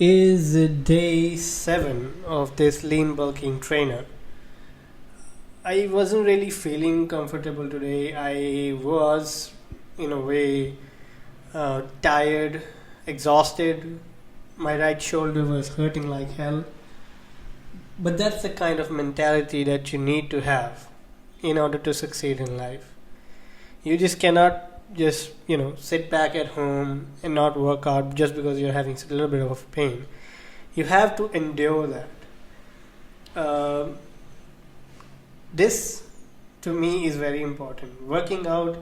is day 7 of this lean bulking trainer. I wasn't really feeling comfortable today. I was, in a way, tired, exhausted. My right shoulder was hurting like hell. But that's the kind of mentality that you need to have in order to succeed in life. You just cannot just sit back at home and not work out just because you're having a little bit of pain. You have to endure that. This to me is very important. Working out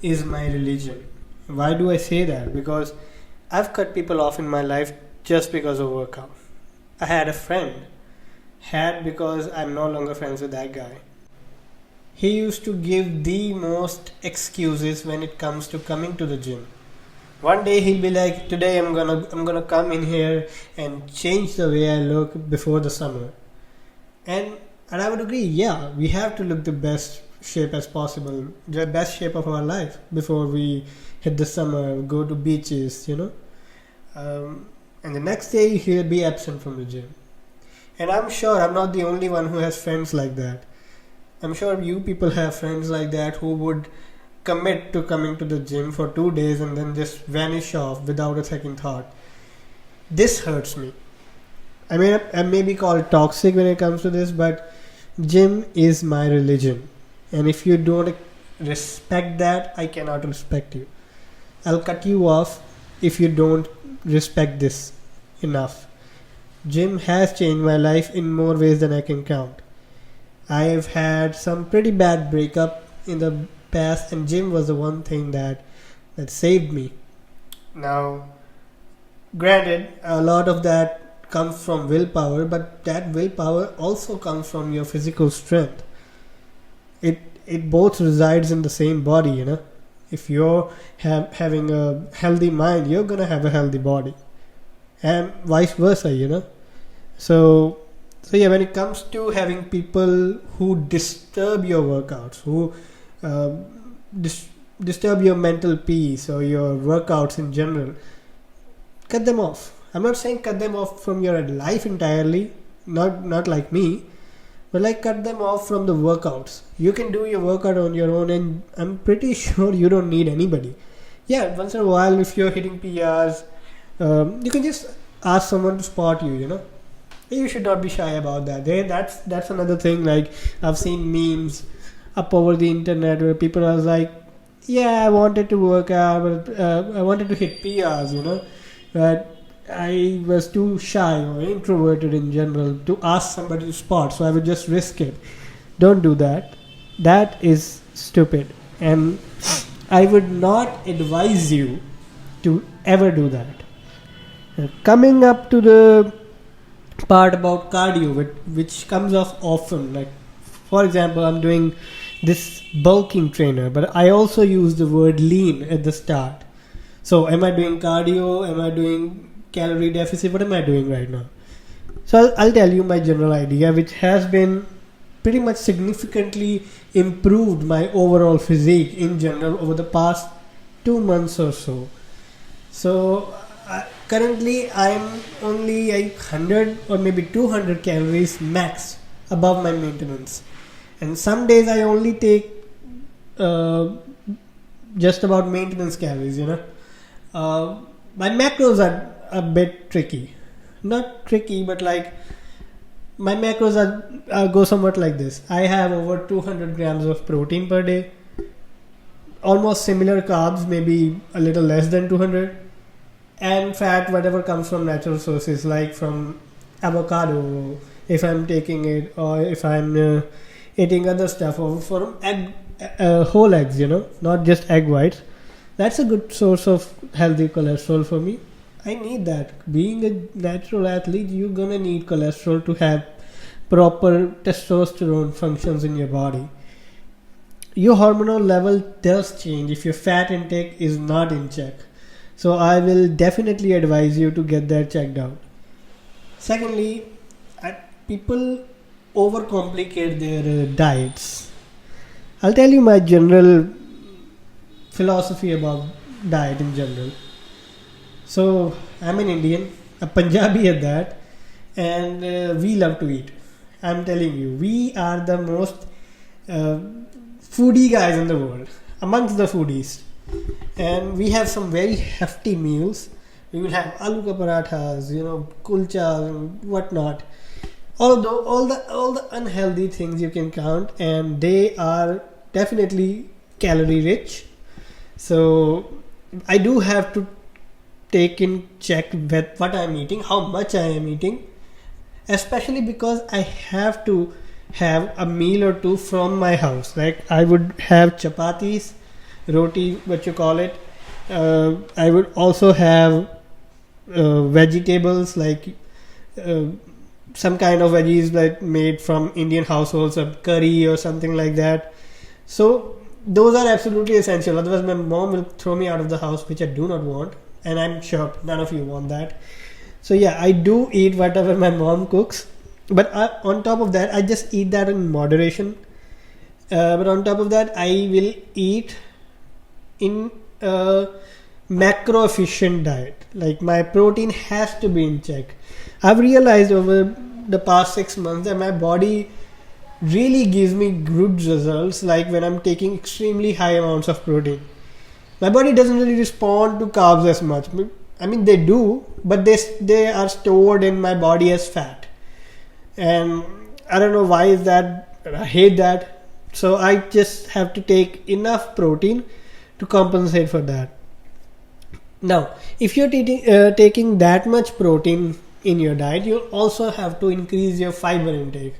is my religion. Why do I say that? Because I've cut people off in my life just because of workout. I had a friend, had because I'm no longer friends with that guy. He used to give the most excuses when it comes to coming to the gym. One day he'll be like, "Today I'm gonna come in here and change the way I look before the summer." And I would agree, yeah, we have to look the best shape as possible, the best shape of our life before we hit the summer, go to beaches. And the next day he'll be absent from the gym. And I'm sure I'm not the only one who has friends like that. I'm sure you people have friends like that who would commit to coming to the gym for 2 days and then just vanish off without a second thought. This hurts me. I mean, I may be called toxic when it comes to this, but gym is my religion. And if you don't respect that, I cannot respect you. I'll cut you off if you don't respect this enough. Gym has changed my life in more ways than I can count. I've had some pretty bad breakup in the past, and gym was the one thing that saved me. Now, granted, a lot of that comes from willpower, but that willpower also comes from your physical strength. It both resides in the same body. If you're having a healthy mind, you're gonna have a healthy body, and vice versa. So yeah, when it comes to having people who disturb your workouts, who disturb your mental peace or your workouts in general, cut them off. I'm not saying cut them off from your life entirely, not like me, but like cut them off from the workouts. You can do your workout on your own, and I'm pretty sure you don't need anybody. Yeah, once in a while, if you're hitting PRs, you can just ask someone to spot you. You should not be shy about that. That's another thing. Like, I've seen memes up over the internet where people are like, "Yeah, I wanted to work out, but I wanted to hit PRs, but I was too shy or introverted in general to ask somebody to spot, so I would just risk it." Don't do that. That is stupid, and I would not advise you to ever do that. Coming up to the part about cardio, which comes off often. Like, for example, I'm doing this bulking trainer, but I also use the word lean at the start. So am I doing cardio? Am I doing calorie deficit? What am I doing right now? So I'll tell you my general idea, which has been pretty much significantly improved my overall physique in general over the past 2 months or so. So currently I'm only 100 or maybe 200 calories max above my maintenance, and some days I only take just about maintenance calories. My macros are a bit tricky, not tricky, but like my macros are go somewhat like this. I have over 200 grams of protein per day, almost similar carbs, maybe a little less than 200, and fat, whatever comes from natural sources, like from avocado, if I'm taking it, or if I'm eating other stuff, or from egg, whole eggs, not just egg whites. That's a good source of healthy cholesterol for me. I need that. Being a natural athlete, you're gonna need cholesterol to have proper testosterone functions in your body. Your hormonal level does change if your fat intake is not in check. So I will definitely advise you to get that checked out. Secondly, people overcomplicate their diets. I'll tell you my general philosophy about diet in general. So I'm an Indian. a Punjabi at that, and we love to eat. I'm telling you, we are the most uh, foodie guys in the world, amongst the foodies, and we have some very hefty meals. We will have aloo ka parathas, kulchas and whatnot. Although all the unhealthy things you can count, and they are definitely calorie rich. So I do have to take in check with what I'm eating, how much I am eating, especially because I have to have a meal or two from my house. Like I would have chapatis, roti, what you call it. I would also have vegetables like uh, some kind of veggies like made from Indian households, a curry or something like that. So those are absolutely essential. Otherwise, my mom will throw me out of the house, which I do not want, and I'm sure none of you want that. So yeah, I do eat whatever my mom cooks, but on top of that, I just eat that in moderation. But on top of that, I will eat in a macro efficient diet. Like my protein has to be in check. I've realized over the past 6 months that my body really gives me good results, like when I'm taking extremely high amounts of protein. My body doesn't really respond to carbs as much. I mean, they do, but they are stored in my body as fat, and I don't know why is that. I hate that. So I just have to take enough protein to compensate for that. Now, if you're taking that much protein in your diet, you also have to increase your fiber intake.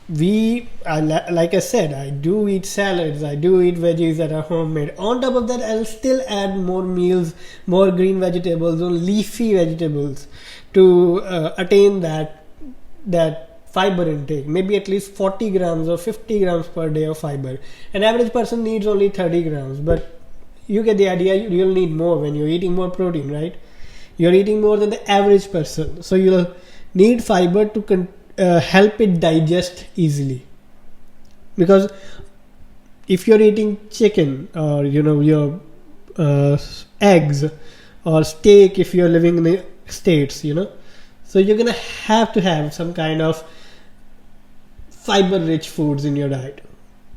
Like I said, I do eat salads, I do eat veggies that are homemade. On top of that, I'll still add more meals, more green vegetables or leafy vegetables to attain that fiber intake. Maybe at least 40 grams or 50 grams per day of fiber. An average person needs only 30 grams, but you get the idea. You'll need more when you're eating more protein, right? You're eating more than the average person, so you'll need fiber to help it digest easily. Because if you're eating chicken or your eggs or steak, if you're living in the states, so you're gonna have to have some kind of fiber rich foods in your diet.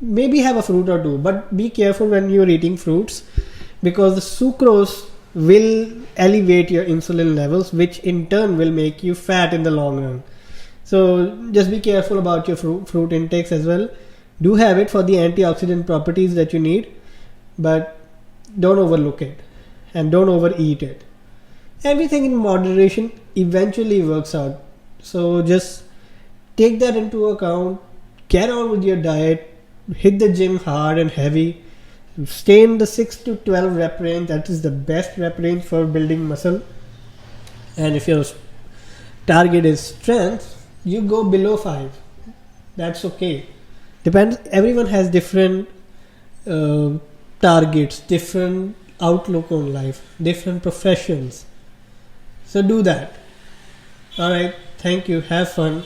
Maybe have a fruit or two, but be careful when you're eating fruits, because the sucrose will elevate your insulin levels, which in turn will make you fat in the long run. So just be careful about your fruit intakes as well. Do have it for the antioxidant properties that you need, but don't overlook it and don't overeat it. Everything in moderation eventually works out. So just take that into account. Get on with your diet. Hit the gym hard and heavy. Stay in the 6 to 12 rep range. That is the best rep range for building muscle. And if your target is strength, you go below 5. That's okay. Depends. Everyone has different targets, different outlook on life, different professions. So do that. Alright. Thank you. Have fun.